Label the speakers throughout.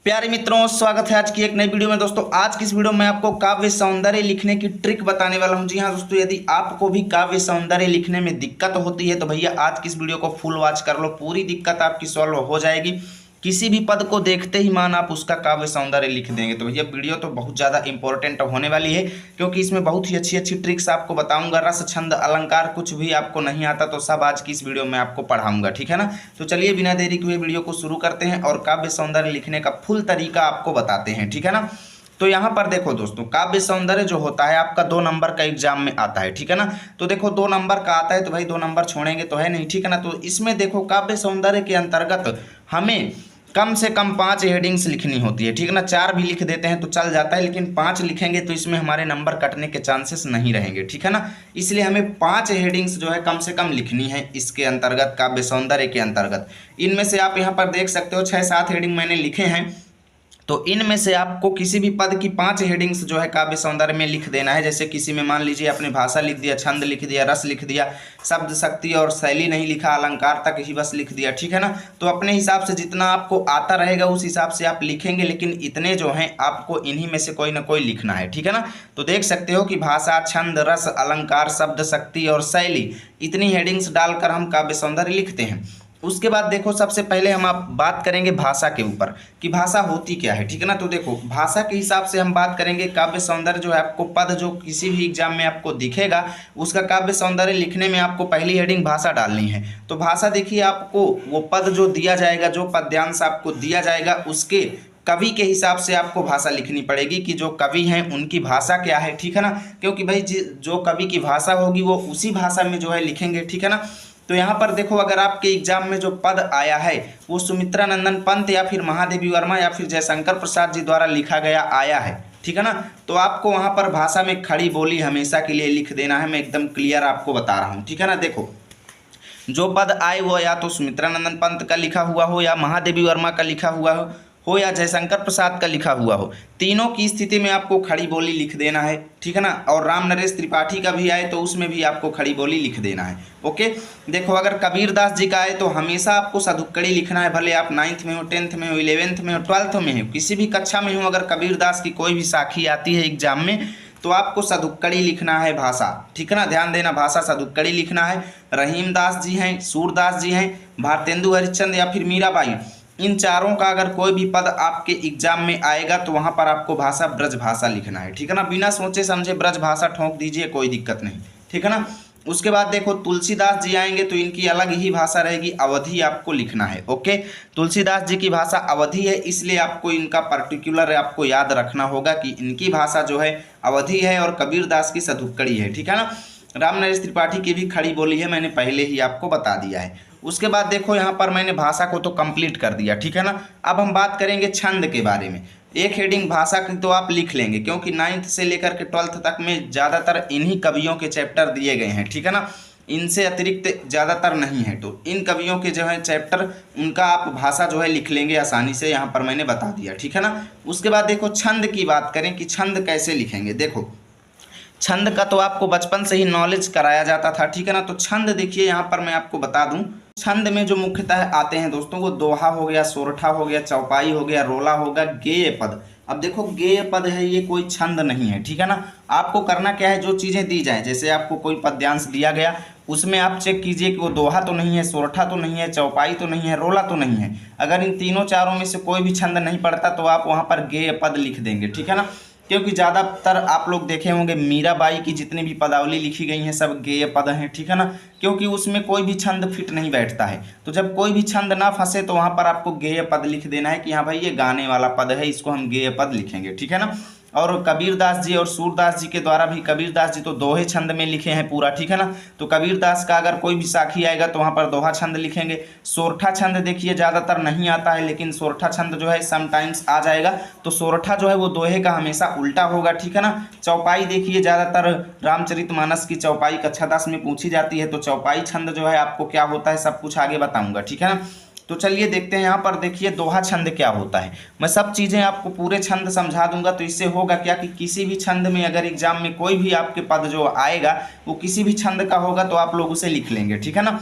Speaker 1: प्यारे मित्रों, स्वागत है आज की एक नई वीडियो में। दोस्तों आज की इस वीडियो में आपको काव्य सौंदर्य लिखने की ट्रिक बताने वाला हूं। जी हां दोस्तों, यदि आपको भी काव्य सौंदर्य लिखने में दिक्कत होती है तो भैया आज की इस वीडियो को फुल वॉच कर लो, पूरी दिक्कत आपकी सॉल्व हो जाएगी। किसी भी पद को देखते ही मान आप उसका काव्य सौंदर्य लिख देंगे। तो भैया वीडियो तो बहुत ज़्यादा इंपॉर्टेंट होने वाली है, क्योंकि इसमें बहुत ही अच्छी अच्छी ट्रिक्स आपको बताऊंगा। रस छंद अलंकार कुछ भी आपको नहीं आता तो सब आज की इस वीडियो में आपको पढ़ाऊंगा, ठीक है ना। तो चलिए बिना देरी किए वीडियो को शुरू करते हैं और काव्य सौंदर्य लिखने का फुल तरीका आपको बताते हैं, ठीक है ना। तो यहाँ पर देखो दोस्तों, काव्य सौंदर्य जो होता है आपका 2 नंबर का एग्जाम में आता है, ठीक है ना। तो देखो 2 नंबर का आता है तो भाई 2 नंबर छोड़ेंगे तो है नहीं, ठीक है ना। तो इसमें देखो काव्य सौंदर्य के अंतर्गत हमें कम से कम 5 हेडिंग्स लिखनी होती है, ठीक है ना। 4 भी लिख देते हैं तो चल जाता है, लेकिन 5 लिखेंगे तो इसमें हमारे नंबर कटने के चांसेस नहीं रहेंगे, ठीक है ना। इसलिए हमें 5 हेडिंग्स जो है कम से कम लिखनी है इसके अंतर्गत, काव्य सौंदर्य के अंतर्गत। इनमें से आप यहाँ पर देख सकते हो 6-7 हेडिंग मैंने लिखे हैं। तो इनमें से आपको किसी भी पद की 5 हेडिंग्स जो है काव्य सौंदर्य में लिख देना है। जैसे किसी में मान लीजिए अपनी भाषा लिख दिया, छंद लिख दिया, रस लिख दिया, शब्द शक्ति और शैली नहीं लिखा, अलंकार तक ही बस लिख दिया, ठीक है ना। तो अपने हिसाब से जितना आपको आता रहेगा उस हिसाब से आप लिखेंगे, लेकिन इतने जो हैं आपको इन्हीं में से कोई ना कोई लिखना है, ठीक है ना। तो देख सकते हो कि भाषा, छंद, रस, अलंकार, शब्द शक्ति और शैली, इतनी हेडिंग्स डालकर हम काव्य सौंदर्य लिखते हैं। उसके बाद देखो सबसे पहले हम आप बात करेंगे भाषा के ऊपर कि भाषा होती क्या है, ठीक है ना। तो देखो भाषा के हिसाब से हम बात करेंगे। काव्य सौंदर्य जो है आपको पद जो किसी भी एग्जाम में आपको दिखेगा उसका काव्य सौंदर्य लिखने में आपको पहली हेडिंग भाषा डालनी है। तो भाषा देखिए, आपको वो पद जो दिया जाएगा, जो पद्यांश आपको दिया जाएगा उसके कवि के हिसाब से आपको भाषा लिखनी पड़ेगी कि जो कवि हैं उनकी भाषा क्या है, ठीक है ना। क्योंकि भाई जो कवि की भाषा होगी वो उसी भाषा में जो है लिखेंगे, ठीक है ना। तो यहाँ पर देखो अगर आपके एग्जाम में जो पद आया है वो सुमित्रा नंदन पंत या फिर महादेवी वर्मा या फिर जयशंकर प्रसाद जी द्वारा लिखा गया आया है, ठीक है ना। तो आपको वहाँ पर भाषा में खड़ी बोली हमेशा के लिए लिख देना है। मैं एकदम क्लियर आपको बता रहा हूँ, ठीक है ना। देखो जो पद आए वो या तो सुमित्रा नंदन पंत का लिखा हुआ हो, या महादेवी वर्मा का लिखा हुआ हो या जयशंकर प्रसाद का लिखा हुआ हो, तीनों की स्थिति में आपको खड़ी बोली लिख देना है, ठीक है ना। और राम नरेश त्रिपाठी का भी आए तो उसमें भी आपको खड़ी बोली लिख देना है, ओके। देखो अगर कबीरदास जी का आए तो हमेशा आपको सदुक्कड़ी लिखना है, भले आप 9th में हो, 10th में हो, 11th में हो, 12th में हो, किसी भी कक्षा में हो। अगर कबीरदास की कोई भी साखी आती है एग्जाम में तो आपको सदुक्कड़ी लिखना है भाषा, ठीक है ना। ध्यान देना, भाषा सदुक्कड़ी लिखना है। रहीमदास जी हैं, सूरदास जी हैं, भारतेंदु हरिश्चंद्र या फिर मीराबाई, इन चारों का अगर कोई भी पद आपके एग्जाम में आएगा तो वहां पर आपको भाषा ब्रज भाषा लिखना है, ठीक है ना। बिना सोचे समझे ब्रज भाषा ठोक दीजिए, कोई दिक्कत नहीं, ठीक है ना। उसके बाद देखो तुलसीदास जी आएंगे तो इनकी अलग ही भाषा रहेगी, अवधी आपको लिखना है, ओके। तुलसीदास जी की भाषा अवधी है, इसलिए आपको इनका पर्टिकुलर आपको याद रखना होगा कि इनकी भाषा जो है अवधी है और कबीरदास की सदुक्कड़ी है, ठीक है ना। राम नरेश त्रिपाठी की भी खड़ी बोली है, मैंने पहले ही आपको बता दिया है। उसके बाद देखो यहाँ पर मैंने भाषा को तो कंप्लीट कर दिया, ठीक है ना। अब हम बात करेंगे छंद के बारे में। एक हेडिंग भाषा की तो आप लिख लेंगे, क्योंकि 9th से लेकर के 12th तक में ज़्यादातर इन्हीं कवियों के चैप्टर दिए गए हैं, ठीक है ना। इनसे अतिरिक्त ज़्यादातर नहीं है। तो इन कवियों के जो है चैप्टर, उनका आप भाषा जो है लिख लेंगे आसानी से, यहाँ पर मैंने बता दिया, ठीक है ना। उसके बाद देखो छंद की बात करें कि छंद कैसे लिखेंगे। देखो छंद का तो आपको बचपन से ही नॉलेज कराया जाता था, ठीक है ना। तो छंद देखिए यहाँ पर मैं आपको बता दूं, छंद में जो मुख्यतः आते हैं दोस्तों वो दोहा हो गया, सोरठा हो गया, चौपाई हो गया, रोला होगा, गेय पद। अब देखो गेय पद है, ये कोई छंद नहीं है, ठीक है ना। आपको करना क्या है, जो चीज़ें दी जाए, जैसे आपको कोई पद्यांश दिया गया उसमें आप चेक कीजिए कि वो दोहा तो नहीं है, सोरठा तो नहीं है, चौपाई तो नहीं है, रोला तो नहीं है। अगर इन तीनों चारों में से कोई भी छंद नहीं पड़ता तो आप वहाँ पर गेय पद लिख देंगे, ठीक है ना। क्योंकि ज़्यादातर आप लोग देखे होंगे मीराबाई की जितनी भी पदावली लिखी गई हैं सब गेय पद हैं, ठीक है ना। क्योंकि उसमें कोई भी छंद फिट नहीं बैठता है। तो जब कोई भी छंद ना फंसे तो वहाँ पर आपको गेय पद लिख देना है कि हाँ भाई ये गाने वाला पद है, इसको हम गेय पद लिखेंगे, ठीक है ना। और कबीरदास जी और सूरदास जी के द्वारा भी, कबीरदास जी तो दोहे छंद में लिखे हैं पूरा, ठीक है ना। तो कबीरदास का अगर कोई भी साखी आएगा तो वहाँ पर दोहा छंद लिखेंगे। सोरठा छंद देखिए ज़्यादातर नहीं आता है, लेकिन सोरठा छंद जो है समटाइम्स आ जाएगा। तो सोरठा जो है वो दोहे का हमेशा उल्टा होगा, ठीक है ना। चौपाई देखिए ज़्यादातर रामचरितमानस की चौपाई कक्षा 10 में पूछी जाती है। तो चौपाई छंद जो है आपको क्या होता है सब कुछ आगे बताऊँगा, ठीक है ना। तो चलिए देखते हैं, यहाँ पर देखिए दोहा छंद क्या होता है। मैं सब चीज़ें आपको पूरे छंद समझा दूंगा। तो इससे होगा क्या कि किसी भी छंद में अगर एग्जाम में कोई भी आपके पद जो आएगा वो किसी भी छंद का होगा तो आप लोग उसे लिख लेंगे, ठीक है ना।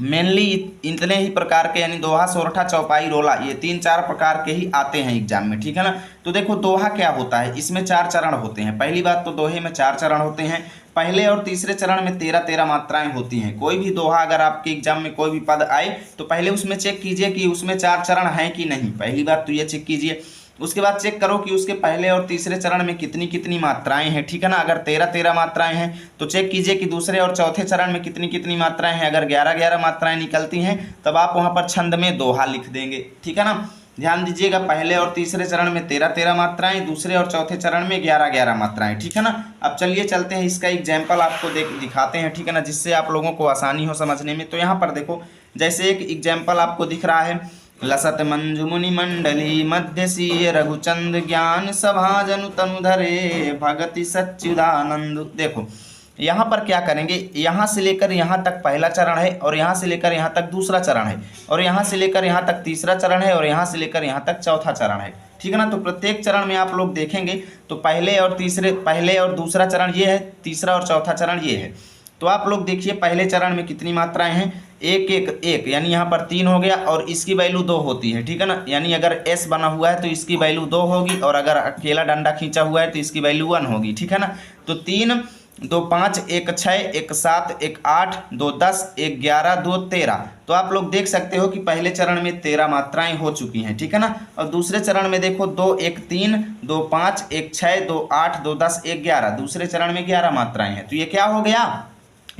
Speaker 1: मेनली इतने ही प्रकार के यानी दोहा, सोरठा, चौपाई, रोला, ये 3-4 प्रकार के ही आते हैं एग्जाम में, ठीक है ना। तो देखो दोहा क्या होता है, इसमें 4 चरण होते हैं। पहली बात तो दोहे में 4 चरण होते हैं। पहले और तीसरे चरण में 13-13 मात्राएं होती हैं। कोई भी दोहा अगर आपके एग्जाम में कोई भी पद आए तो पहले उसमें चेक कीजिए कि उसमें 4 चरण हैं कि नहीं। पहली बात तो ये चेक कीजिए। उसके बाद चेक करो कि उसके पहले और तीसरे चरण में कितनी कितनी मात्राएं हैं, ठीक है ना। अगर 13-13 मात्राएं हैं तो चेक कीजिए कि दूसरे और चौथे चरण में कितनी कितनी मात्राएं हैं। अगर 11-11 मात्राएं निकलती हैं तब आप वहां पर छंद में दोहा लिख देंगे, ठीक है ना। ध्यान दीजिएगा, पहले और तीसरे चरण में 13-13 मात्राएं, दूसरे और चौथे चरण में 11-11 मात्राएं, ठीक है ना। अब चलिए चलते हैं, इसका एग्जाम्पल आपको दिखाते हैं, ठीक है ना, जिससे आप लोगों को आसानी हो समझने में। तो यहाँ पर देखो, जैसे एक एग्जाम्पल आपको दिख रहा है, लसत मंजु मुनि मंडली मध्य सीय रघुचंद ज्ञान सभा जनु तनु धरे भगति सच्चिदानंद। देखो यहाँ पर क्या करेंगे, यहाँ से लेकर यहाँ तक पहला चरण है और यहाँ से लेकर यहाँ तक दूसरा चरण है और यहाँ से लेकर यहाँ तक तीसरा चरण है और यहाँ से लेकर यहाँ तक चौथा चरण है, ठीक है ना। तो प्रत्येक चरण में आप लोग देखेंगे तो पहले और दूसरा चरण ये है, तीसरा और चौथा चरण ये है। तो आप लोग देखिए पहले चरण में कितनी मात्राएं हैं, 1-1-1, यानी यहाँ पर 3 हो गया और इसकी वैल्यू 2 होती है, ठीक है ना। यानी अगर S बना हुआ है तो इसकी वैल्यू 2 होगी और अगर अकेला डंडा खींचा हुआ है तो इसकी वैल्यू 1 होगी, ठीक है ना। तो 3, 2 5, 1 6, 1 7, 1 8, 2 10, 1 11, 2 13। तो आप लोग देख सकते हो कि पहले चरण में 13 मात्राएं हो चुकी हैं, ठीक है ना। और दूसरे चरण में देखो 2 1 3, 2 5, 1 6, 2 8, 2 10, 1 11। दूसरे चरण में 11 मात्राएं हैं। तो ये क्या हो गया,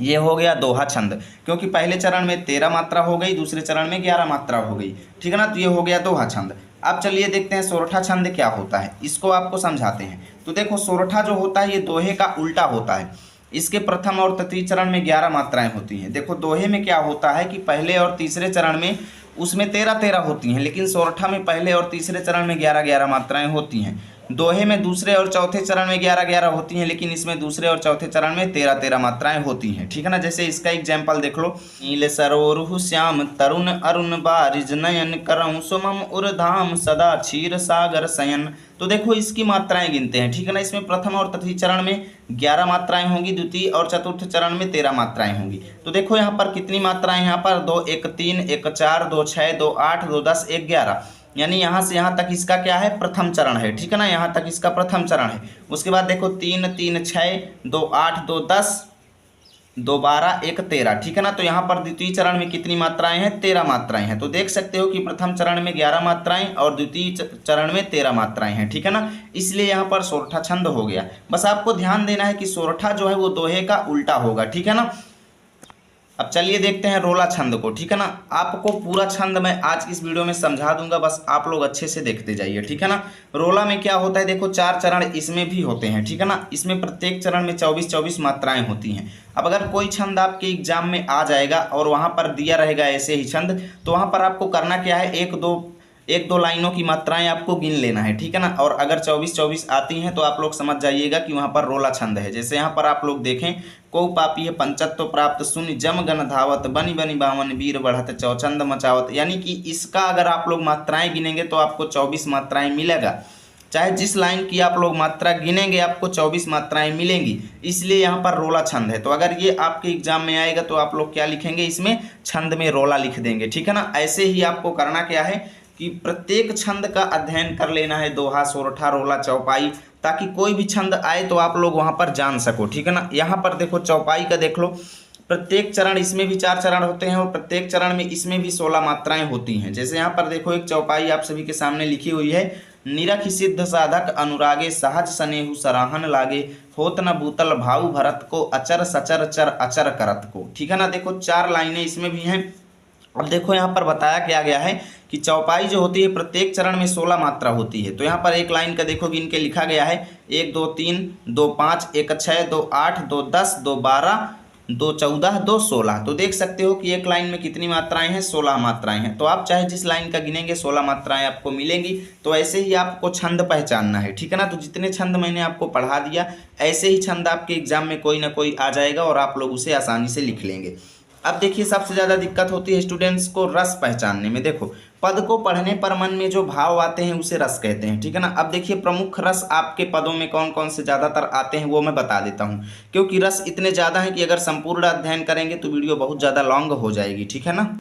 Speaker 1: ये हो गया दोहा छंद, क्योंकि पहले चरण में 13 मात्रा हो गई, दूसरे चरण में 11 मात्रा हो गई, ठीक है ना। तो ये हो गया दोहा छंद। अब चलिए देखते हैं सोरठा छंद क्या होता है, इसको आपको समझाते हैं। तो देखो सोरठा जो होता है ये दोहे का उल्टा होता है। इसके प्रथम और तृतीय चरण में 11 मात्राएं होती हैं। देखो दोहे में क्या होता है कि पहले और तीसरे चरण में उसमें 13-13 होती हैं, लेकिन सोरठा में पहले और तीसरे चरण में 11-11 मात्राएं होती हैं। दोहे में दूसरे और चौथे चरण में 11-11 होती हैं, लेकिन इसमें दूसरे और चौथे चरण में 13-13 मात्राएं होती हैं, ठीक है ना। जैसे इसका एग्जाम्पल देख लो, नील सरोरुह श्याम तरुण अरुण बारिज नयन करऊँ सुमम उर्धाम सदा क्षीर सागर शयन। तो देखो इसकी मात्राएं गिनते हैं, ठीक है ना। इसमें प्रथम और तृतीय चरण में 11 मात्राएं होंगी, द्वितीय और चतुर्थ चरण में 13 मात्राएं होंगी। तो देखो यहाँ पर कितनी मात्राएं, यहाँ पर 2 1 3, 1 4, 2 6, 2 8, 2 10, 1 11, यानी यहाँ से यहाँ तक इसका क्या है, प्रथम चरण है, ठीक है ना। यहाँ तक इसका प्रथम चरण है। उसके बाद देखो 3 3 6, 2 8, 2 10, 2 12, 1 13, ठीक है ना। तो यहाँ पर द्वितीय चरण में कितनी मात्राएं हैं, 13 मात्राएं हैं। तो देख सकते हो कि प्रथम चरण में 11 मात्राएं और द्वितीय चरण में 13 मात्राएं हैं, ठीक है ना। इसलिए यहाँ पर सोरठा छंद हो गया। बस आपको ध्यान देना है कि सोरठा जो है वो दोहे का उल्टा होगा, ठीक है ना। अब चलिए देखते हैं रोला छंद को, ठीक है ना। आपको पूरा छंद मैं आज की इस वीडियो में समझा दूंगा, बस आप लोग अच्छे से देखते जाइए, ठीक है ना। रोला में क्या होता है, देखो 4 चरण इसमें भी होते हैं, ठीक है ना। इसमें प्रत्येक चरण में 24-24 मात्राएं होती हैं। अब अगर कोई छंद आपके एग्जाम में आ जाएगा और वहां पर दिया रहेगा ऐसे ही छंद, तो वहां पर आपको करना क्या है, एक दो लाइनों की मात्राएं आपको गिन लेना है, ठीक है ना। और अगर 24-24 आती हैं तो आप लोग समझ जाइएगा कि वहां पर रोला छंद है। जैसे यहाँ पर आप लोग देखें, को पापी है पंचत्व प्राप्त शून्य जम गण धावत बनी बनी बावन वीर बढ़त चौचंद मचावत, यानी कि इसका अगर आप लोग मात्राएं गिनेंगे तो आपको 24 मात्राएं मिलेगा। चाहे जिस लाइन की आप लोग मात्रा गिनेंगे आपको 24 मात्राएं मिलेंगी, इसलिए यहाँ पर रोला छंद है। तो अगर ये आपके एग्जाम में आएगा तो आप लोग क्या लिखेंगे, इसमें छंद में रोला लिख देंगे, ठीक है ना। ऐसे ही आपको करना क्या है कि प्रत्येक छंद का अध्ययन कर लेना है, दोहा, सोरठा, रोला, चौपाई, ताकि कोई भी छंद आए तो आप लोग वहां पर जान सको, ठीक है ना। यहाँ पर देखो चौपाई का देख लो, प्रत्येक चरण इसमें भी 4 चरण होते हैं और प्रत्येक चरण में इसमें भी 16 मात्राएं होती हैं। जैसे यहाँ पर देखो एक चौपाई आप सभी के सामने लिखी हुई है, निरख सिद्ध साधक अनुरागे सहज सनेहु सराहन लागे होत न भूतल भाव भरत को अचर सचर चर अचर करत को, ठीक है ना। देखो 4 लाइनें इसमें भी हैं। अब देखो यहाँ पर बताया क्या गया है कि चौपाई जो होती है प्रत्येक चरण में 16 मात्रा होती है। तो यहाँ पर एक लाइन का देखो गिन के लिखा गया है, 1 2 3, 2 5, 1 6, 2 8, 2 10, 2 12, 2 14, 2 16। तो देख सकते हो कि एक लाइन में कितनी मात्राएं हैं, 16 मात्राएं हैं। तो आप चाहे जिस लाइन का गिनेंगे 16 मात्राएं आपको मिलेंगी। तो ऐसे ही आपको छंद पहचानना है, ठीक है ना। तो जितने छंद मैंने आपको पढ़ा दिया, ऐसे ही छंद आपके एग्जाम में कोई ना कोई आ जाएगा और आप लोग उसे आसानी से लिख लेंगे। अब देखिए सबसे ज़्यादा दिक्कत होती है स्टूडेंट्स को रस पहचानने में। देखो पद को पढ़ने पर मन में जो भाव आते हैं उसे रस कहते हैं, ठीक है ना। अब देखिए प्रमुख रस आपके पदों में कौन कौन से ज़्यादातर आते हैं वो मैं बता देता हूँ, क्योंकि रस इतने ज़्यादा हैं कि अगर संपूर्ण अध्ययन करेंगे तो वीडियो बहुत ज़्यादा लॉन्ग हो जाएगी, ठीक है ना।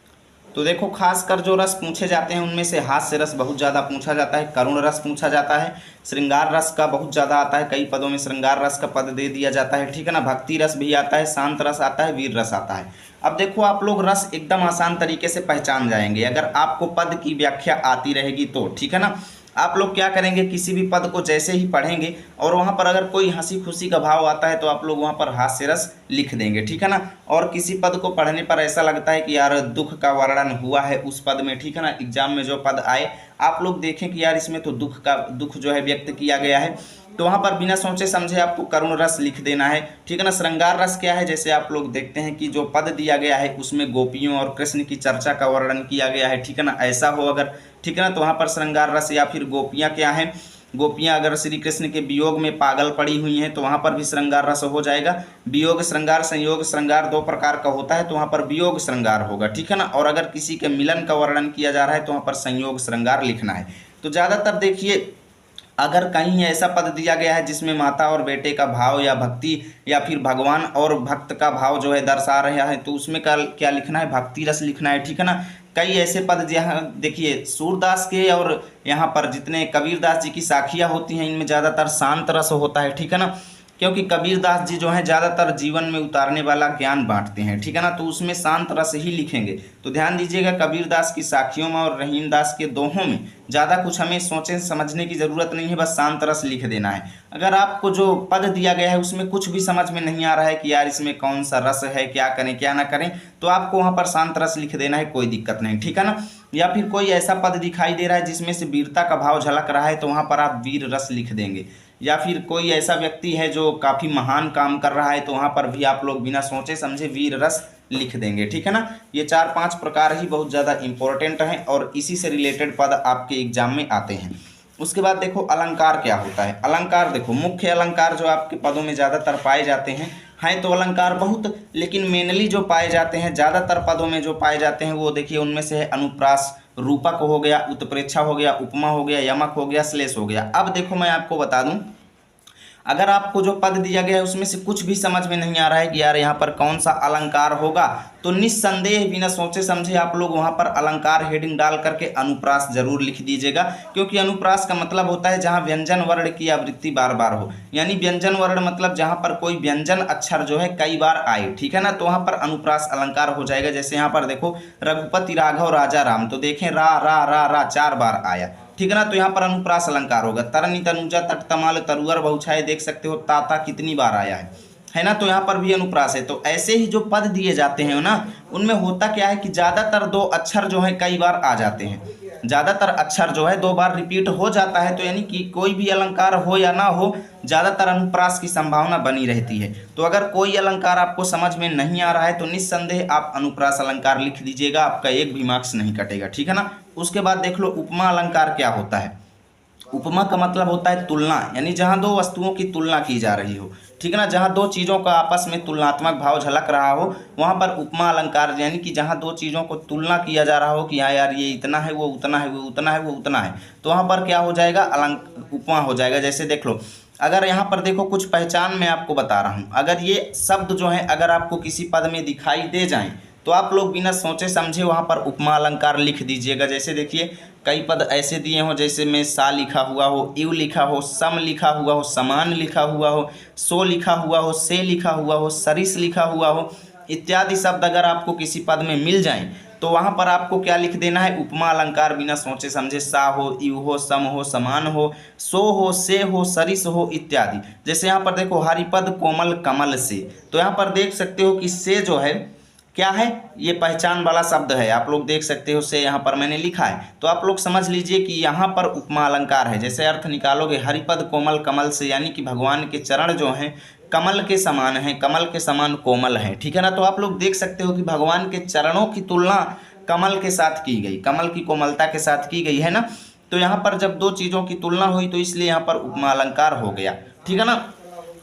Speaker 1: तो देखो खासकर जो रस पूछे जाते हैं उनमें से हास्य रस बहुत ज़्यादा पूछा जाता है, करुण रस पूछा जाता है, श्रृंगार रस का बहुत ज़्यादा आता है, कई पदों में श्रृंगार रस का पद दे दिया जाता है, ठीक है ना। भक्ति रस भी आता है, शांत रस आता है, वीर रस आता है। अब देखो आप लोग रस एकदम आसान तरीके से पहचान जाएंगे अगर आपको पद की व्याख्या आती रहेगी तो, ठीक है ना। आप लोग क्या करेंगे, किसी भी पद को जैसे ही पढ़ेंगे और वहाँ पर अगर कोई हंसी खुशी का भाव आता है तो आप लोग वहाँ पर हास्य रस लिख देंगे, ठीक है ना। और किसी पद को पढ़ने पर ऐसा लगता है कि यार दुख का वर्णन हुआ है उस पद में, ठीक है ना। एग्जाम में जो पद आए आप लोग देखें कि यार इसमें तो दुख जो है व्यक्त किया गया है, तो वहाँ पर बिना सोचे समझे आपको करुण रस लिख देना है, ठीक है ना। श्रृंगार रस क्या है, जैसे आप लोग देखते हैं कि जो पद दिया गया है उसमें गोपियों और कृष्ण की चर्चा का वर्णन किया गया है, ठीक है ना। ऐसा हो अगर, ठीक है ना, तो वहाँ पर श्रृंगार रस। या फिर गोपियाँ क्या हैं, गोपियाँ अगर श्री कृष्ण के वियोग में पागल पड़ी हुई हैं तो वहाँ पर भी श्रृंगार रस हो जाएगा। वियोग श्रृंगार, संयोग श्रृंगार दो प्रकार का होता है, तो वहाँ पर वियोग श्रृंगार होगा, ठीक है ना। और अगर किसी के मिलन का वर्णन किया जा रहा है तो वहाँ पर संयोग श्रृंगार लिखना है। तो ज़्यादातर देखिए अगर कहीं ऐसा पद दिया गया है जिसमें माता और बेटे का भाव या भक्ति या फिर भगवान और भक्त का भाव जो है दर्शा रहा है तो उसमें क्या लिखना है, भक्ति रस लिखना है, ठीक है ना। कई ऐसे पद जहाँ देखिए सूरदास के और यहाँ पर जितने कबीरदास जी की साखियाँ होती हैं इनमें ज़्यादातर शांत रस होता है, ठीक है ना। क्योंकि कबीरदास जी जो हैं ज़्यादातर जीवन में उतारने वाला ज्ञान बांटते हैं, ठीक है ना, तो उसमें शांत रस ही लिखेंगे। तो ध्यान दीजिएगा कबीरदास की साखियों में और रहीमदास के दोहों में ज़्यादा कुछ हमें सोचने समझने की ज़रूरत नहीं है, बस शांत रस लिख देना है। अगर आपको जो पद दिया गया है उसमें कुछ भी समझ में नहीं आ रहा है कि यार इसमें कौन सा रस है, क्या करें क्या ना करें, तो आपको वहाँ पर शांत रस लिख देना है, कोई दिक्कत नहीं, ठीक है ना। या फिर कोई ऐसा पद दिखाई दे रहा है जिसमें से वीरता का भाव झलक रहा है तो वहाँ पर आप वीर रस लिख देंगे। या फिर कोई ऐसा व्यक्ति है जो काफ़ी महान काम कर रहा है तो वहाँ पर भी आप लोग बिना सोचे समझे वीर रस लिख देंगे, ठीक है ना। ये 4-5 प्रकार ही बहुत ज़्यादा इंपॉर्टेंट हैं और इसी से रिलेटेड पद आपके एग्जाम में आते हैं। उसके बाद देखो अलंकार क्या होता है। अलंकार देखो मुख्य अलंकार जो आपके पदों में ज़्यादातर पाए जाते हैं तो अलंकार बहुत, लेकिन मेनली जो पाए जाते हैं ज़्यादातर पदों में जो पाए जाते हैं वो देखिए उनमें से है अनुप्रास, रूपक हो गया, उत्प्रेक्षा हो गया, उपमा हो गया, यमक हो गया, श्लेष हो गया। अब देखो मैं आपको बता दूं, अगर आपको जो पद दिया गया है उसमें से कुछ भी समझ में नहीं आ रहा है कि यार यहाँ पर कौन सा अलंकार होगा, तो निस्संदेह बिना सोचे समझे आप लोग वहाँ पर अलंकार हेडिंग डाल करके अनुप्रास जरूर लिख दीजिएगा, क्योंकि अनुप्रास का मतलब होता है जहाँ व्यंजन वर्ण की आवृत्ति बार बार हो, यानी व्यंजन वर्ण मतलब जहाँ पर कोई व्यंजन अक्षर जो है कई बार आए, ठीक है ना, तो वहाँ पर अनुप्रास अलंकार हो जाएगा। जैसे यहाँ पर देखो रघुपति राघव राजा राम, तो देखें रा रा रा रा 4 बार आया, ठीक है ना, तो यहाँ पर अनुप्रास अलंकार होगा। तरनी तनुजा तट तमाल तरुअर बहुछाए, देख सकते हो ताता कितनी बार आया है ना, तो यहाँ पर भी अनुप्रास है। तो ऐसे ही जो पद दिए जाते हैं ना उनमें होता क्या है कि ज़्यादातर 2 अक्षर जो है कई बार आ जाते हैं, ज़्यादातर अक्षर जो है 2 बार रिपीट हो जाता है, तो यानी कि कोई भी अलंकार हो या ना हो ज़्यादातर अनुप्रास की संभावना बनी रहती है। तो अगर कोई अलंकार आपको समझ में नहीं आ रहा है तो निस्संदेह आप अनुप्रास अलंकार लिख दीजिएगा, आपका एक भी मार्क्स नहीं कटेगा, ठीक है ना। उसके बाद देख लो उपमा अलंकार क्या होता है। उपमा का मतलब होता है तुलना, यानी जहाँ 2 वस्तुओं की तुलना की जा रही हो, ठीक है ना, जहाँ 2 चीज़ों का आपस में तुलनात्मक भाव झलक रहा हो वहाँ पर उपमा अलंकार, यानी कि जहाँ 2 चीज़ों को तुलना किया जा रहा हो कि हाँ यार ये इतना है वो उतना है, वो उतना है वो उतना है, तो वहाँ पर क्या हो जाएगा, उपमा हो जाएगा। जैसे देख लो अगर यहाँ पर देखो कुछ पहचान मैं आपको बता रहा हूँ, अगर ये शब्द जो है अगर आपको किसी पद में दिखाई दे जाएं तो आप लोग बिना सोचे समझे वहाँ पर उपमा अलंकार लिख दीजिएगा। जैसे देखिए कई पद ऐसे दिए हों जैसे में सा लिखा हुआ हो, इव लिखा हो, सम लिखा हुआ हो, समान लिखा हुआ हो, सो लिखा हुआ हो, से लिखा हुआ हो, सरिस लिखा हुआ हो, इत्यादि शब्द अगर आपको किसी पद में मिल जाएं तो वहाँ पर आपको क्या लिख देना है, उपमा अलंकार बिना सोचे समझे सा हो, इव हो, सम हो, समान हो, सो हो, से हो, सरिस हो इत्यादि। जैसे यहाँ पर देखो हरिपद कोमल कमल से, तो यहाँ पर देख सकते हो कि से जो है क्या है, ये पहचान वाला शब्द है, आप लोग देख सकते हो से यहाँ पर मैंने लिखा है, तो आप लोग समझ लीजिए कि यहाँ पर उपमा अलंकार है। जैसे अर्थ निकालोगे हरिपद कोमल कमल से, यानी कि भगवान के चरण जो हैं कमल के समान हैं, कमल के समान कोमल हैं, ठीक है ना। तो आप लोग देख सकते हो कि भगवान के चरणों की तुलना कमल के साथ की गई, कमल की कोमलता के साथ की गई है ना। तो यहाँ पर जब 2 चीज़ों की तुलना हुई तो इसलिए यहाँ पर उपमा अलंकार हो गया, ठीक है ना।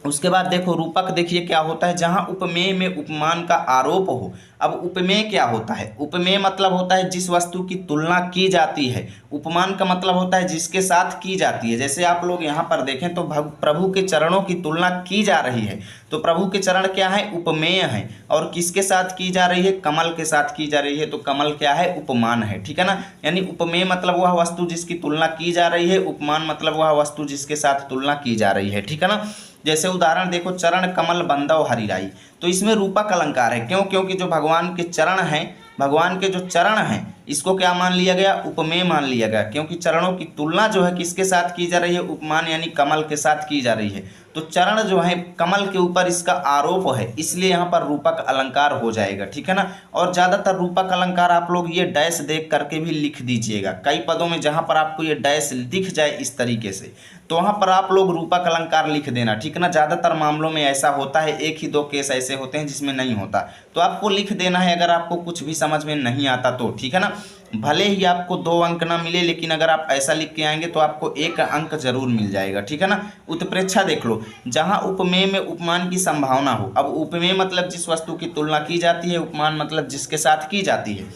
Speaker 1: उसके बाद देखो रूपक, देखिए क्या होता है, जहां उपमेय में उपमान का आरोप हो। अब उपमेय क्या होता है? उपमेय मतलब होता है जिस वस्तु की तुलना की जाती है। उपमान का मतलब होता है जिसके साथ की जाती है। जैसे आप लोग यहाँ पर देखें तो प्रभु के चरणों की तुलना की जा रही है, तो प्रभु के चरण क्या है? उपमेय है। और किसके साथ की जा रही है? कमल के साथ की जा रही है, तो कमल क्या है? उपमान है, ठीक है ना। यानी उपमेय मतलब वह वस्तु जिसकी तुलना की जा रही है, उपमान मतलब वह वस्तु जिसके साथ तुलना की जा रही है, ठीक है ना। जैसे उदाहरण देखो, चरण कमल बंदव हरिराई, तो इसमें रूपक अलंकार है। क्यों? क्योंकि जो भगवान के चरण हैं, भगवान के जो चरण हैं, इसको क्या मान लिया गया? उपमेय मान लिया गया। क्योंकि चरणों की तुलना जो है किसके साथ की जा रही है? उपमान यानी कमल के साथ की जा रही है। तो चरण जो है कमल के ऊपर इसका आरोप है, इसलिए यहाँ पर रूपक अलंकार हो जाएगा, ठीक है ना। और ज़्यादातर रूपक अलंकार आप लोग ये डैश देख करके भी लिख दीजिएगा। कई पदों में जहाँ पर आपको ये डैश दिख जाए इस तरीके से, तो वहाँ पर आप लोग रूपक अलंकार लिख देना, ठीक है ना। ज़्यादातर मामलों में ऐसा होता है, एक ही दो केस ऐसे होते हैं जिसमें नहीं होता, तो आपको लिख देना है अगर आपको कुछ भी समझ में नहीं आता तो, ठीक है ना। भले ही आपको 2 अंक ना मिले, लेकिन अगर आप ऐसा लिख के आएंगे तो आपको 1 अंक जरूर मिल जाएगा, ठीक है ना। उत्प्रेक्षा देख लो, जहां उपमेय में उपमान की संभावना हो। अब उपमेय मतलब जिस वस्तु की तुलना की जाती है, उपमान मतलब जिसके साथ की जाती है,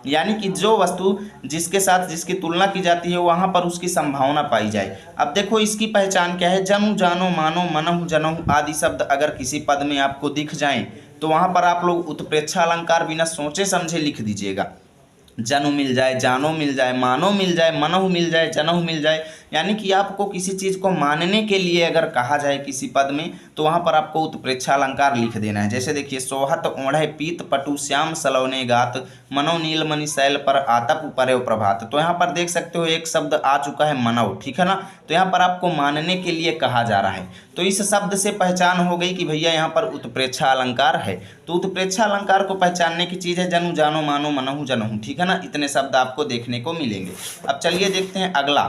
Speaker 1: यानी कि जो वस्तु जिसके साथ जिसकी तुलना की जाती है वहां पर उसकी संभावना पाई जाए। अब देखो इसकी पहचान क्या है? जनु जानो मानो मनहु जनहु आदि शब्द अगर किसी पद में आपको दिख जाएं तो वहां पर आप लोग उत्प्रेक्षा अलंकार बिना सोचे समझे लिख दीजिएगा। जनु मिल जाए, जानो मिल जाए, मानो मिल जाए, मनहु मिल जाए, जनहु मिल जाए, यानी कि आपको किसी चीज़ को मानने के लिए अगर कहा जाए किसी पद में, तो वहाँ पर आपको उत्प्रेक्षा अलंकार लिख देना है। जैसे देखिए, सोहत ओढ़े पीत पटु श्याम सलौने गात मनो नीलमणि शैल पर आतप परेव प्रभात। तो यहाँ पर देख सकते हो एक शब्द आ चुका है मनव, ठीक है ना। तो यहाँ पर आपको मानने के लिए कहा जा रहा है, तो इस शब्द से पहचान हो गई कि भैया यहाँ पर उत्प्रेक्षा अलंकार है। तो उत्प्रेक्षा अलंकार को पहचानने की चीज़ है जनु जानो मानो मनहु जनहु, ठीक है ना। इतने शब्द आपको देखने को मिलेंगे। अब चलिए देखते हैं अगला।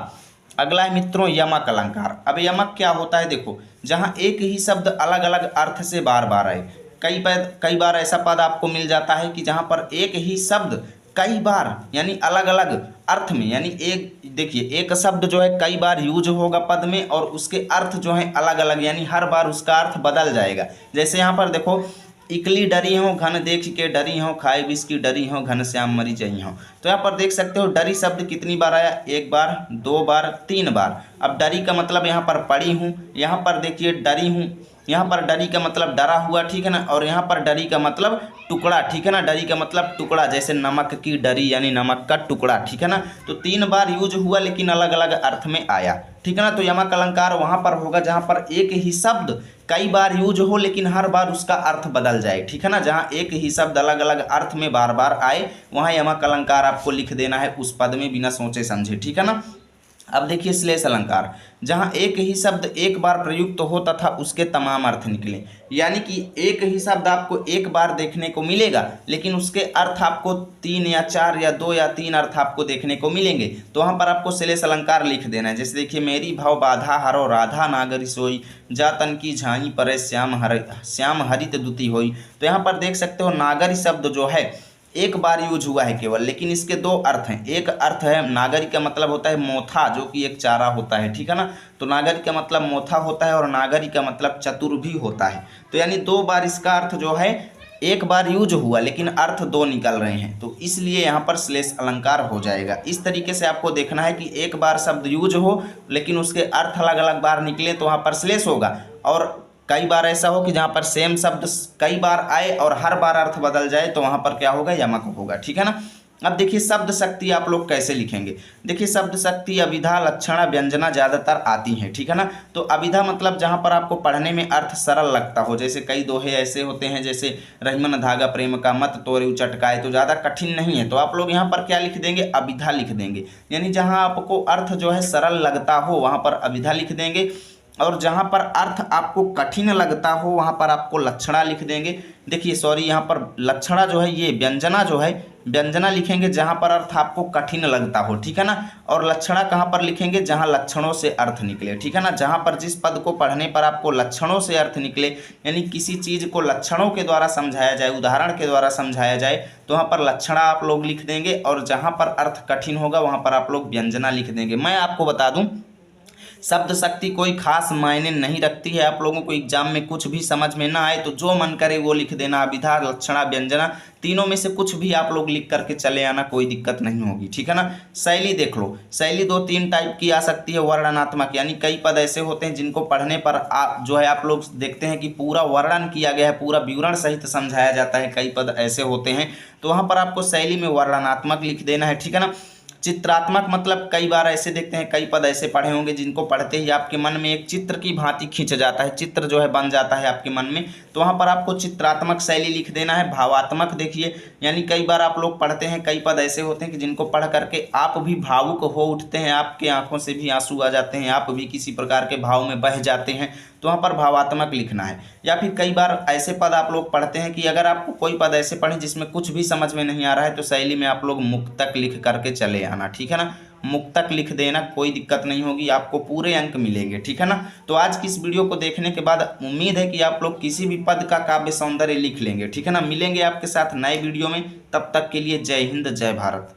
Speaker 1: अगला है मित्रों यमक अलंकार। अब यमक क्या होता है? देखो, जहाँ एक ही शब्द अलग अलग अर्थ से बार बार आए। कई बार ऐसा पद आपको मिल जाता है कि जहाँ पर एक ही शब्द कई बार यानी अलग अलग अर्थ में, यानी एक देखिए एक शब्द जो है कई बार यूज होगा पद में और उसके अर्थ जो है अलग अलग, यानी हर बार उसका अर्थ बदल जाएगा। जैसे यहाँ पर देखो, इकली डरी हो घन देख के डरी हो, खाए बिस की डरी हो घन श्याम मरी जई हो। तो यहाँ पर देख सकते हो डरी शब्द कितनी बार आया? 1 बार, 2 बार, 3 बार। अब डरी का मतलब यहाँ पर पड़ी हूँ, यहाँ पर देखिए डरी हूँ, यहाँ पर डरी का मतलब डरा हुआ, ठीक है ना। और यहाँ पर डरी का मतलब टुकड़ा, ठीक है ना। डरी का मतलब टुकड़ा, जैसे नमक की डरी यानी नमक का टुकड़ा, ठीक है ना। तो 3 बार यूज हुआ लेकिन अलग अलग अर्थ में आया, ठीक है ना। तो यमक अलंकार वहाँ पर होगा जहाँ पर एक ही शब्द कई बार यूज हो लेकिन हर बार उसका अर्थ बदल जाए, ठीक है ना। जहाँ एक ही शब्द अलग अलग अर्थ में बार बार आए वहाँ यमक अलंकार आपको लिख देना है उस पद में बिना सोचे समझे, ठीक है ना। अब देखिए श्लेष अलंकार, जहाँ एक ही शब्द एक बार प्रयुक्त हो तथा उसके तमाम अर्थ निकले। यानी कि एक ही शब्द आपको एक बार देखने को मिलेगा लेकिन उसके अर्थ आपको 3 या 4 या 2 या 3 अर्थ आपको देखने को मिलेंगे, तो वहाँ पर आपको श्लेष अलंकार लिख देना है। जैसे देखिए, मेरी भव बाधा हरो राधा नागरी सोई, जातन की झाई परे श्याम हरित दुति होई। तो यहाँ पर देख सकते हो नागरी शब्द जो है एक बार यूज हुआ है केवल, लेकिन इसके 2 अर्थ हैं। एक अर्थ है नागरी का मतलब होता है मोथा, जो कि एक चारा होता है, ठीक है ना। तो नागरी का मतलब मोथा होता है और नागरी का मतलब चतुर भी होता है। तो यानी 2 बार इसका अर्थ जो है एक बार यूज हुआ लेकिन अर्थ 2 निकल रहे हैं, तो इसलिए यहाँ पर श्लेष अलंकार हो जाएगा। इस तरीके से आपको देखना है कि एक बार शब्द यूज हो लेकिन उसके अर्थ अलग अलग बार निकले तो वहाँ पर श्लेष होगा, और कई बार ऐसा हो कि जहाँ पर सेम शब्द कई बार आए और हर बार अर्थ बदल जाए तो वहाँ पर क्या होगा? यमक होगा, ठीक है ना। अब देखिए शब्द शक्ति आप लोग कैसे लिखेंगे? देखिए शब्द शक्ति अभिधा लक्षणा व्यंजना ज़्यादातर आती हैं, ठीक है ना। तो अभिधा मतलब जहाँ पर आपको पढ़ने में अर्थ सरल लगता हो, जैसे कई दोहे ऐसे होते हैं जैसे रहीमन धागा प्रेम का मत तोरे चटकाए, तो ज़्यादा कठिन नहीं है। तो आप लोग यहाँ पर क्या लिख देंगे? अभिधा लिख देंगे। यानी जहाँ आपको अर्थ जो है सरल लगता हो वहाँ पर अभिधा लिख देंगे, और जहाँ पर अर्थ आपको कठिन लगता हो वहाँ पर आपको लक्षणा लिख देंगे। देखिए सॉरी, यहाँ पर लक्षणा जो है ये व्यंजना जो है व्यंजना लिखेंगे जहाँ पर अर्थ आपको कठिन लगता हो, ठीक है ना। और लक्षणा कहाँ पर लिखेंगे? जहाँ लक्षणों से अर्थ निकले, ठीक है ना। जहाँ पर जिस पद को पढ़ने पर आपको लक्षणों से अर्थ निकले, यानी किसी चीज़ को लक्षणों के द्वारा समझाया जाए, उदाहरण के द्वारा समझाया जाए, तो वहाँ पर लक्षणा आप लोग लिख देंगे। और जहाँ पर अर्थ कठिन होगा वहाँ पर आप लोग व्यंजना लिख देंगे। मैं आपको बता दूँ शब्द शक्ति कोई खास मायने नहीं रखती है। आप लोगों को एग्जाम में कुछ भी समझ में ना आए तो जो मन करे वो लिख देना। अभिधा, लक्षणा, व्यंजना, तीनों में से कुछ भी आप लोग लिख करके चले आना, कोई दिक्कत नहीं होगी, ठीक है ना। शैली देख लो, शैली 2-3 टाइप की आ सकती है। वर्णनात्मक, यानी कई पद ऐसे होते हैं जिनको पढ़ने पर आप जो है आप लोग देखते हैं कि पूरा वर्णन किया गया है, पूरा विवरण सहित समझाया जाता है। कई पद ऐसे होते हैं तो वहां पर आपको शैली में वर्णनात्मक लिख देना है, ठीक है ना। चित्रात्मक मतलब कई बार ऐसे देखते हैं, कई पद ऐसे पढ़े होंगे जिनको पढ़ते ही आपके मन में एक चित्र की भांति खिंच जाता है, चित्र जो है बन जाता है आपके मन में, तो वहां पर आपको चित्रात्मक शैली लिख देना है। भावात्मक देखिए, यानी कई बार आप लोग पढ़ते हैं, कई पद ऐसे होते हैं कि जिनको पढ़ करके आप भी भावुक हो उठते हैं, आपके आंखों से भी आंसू आ जाते हैं, आप भी किसी प्रकार के भाव में बह जाते हैं, तो वहाँ पर भावात्मक लिखना है। या फिर कई बार ऐसे पद आप लोग पढ़ते हैं कि अगर आपको कोई पद ऐसे पढ़ें जिसमें कुछ भी समझ में नहीं आ रहा है तो शैली में आप लोग मुक्तक लिख करके चले आना, ठीक है ना। मुक्तक लिख देना, कोई दिक्कत नहीं होगी, आपको पूरे अंक मिलेंगे, ठीक है ना। तो आज की इस वीडियो को देखने के बाद उम्मीद है कि आप लोग किसी भी पद का काव्य सौंदर्य लिख लेंगे, ठीक है ना। मिलेंगे आपके साथ नए वीडियो में, तब तक के लिए जय हिंद, जय भारत।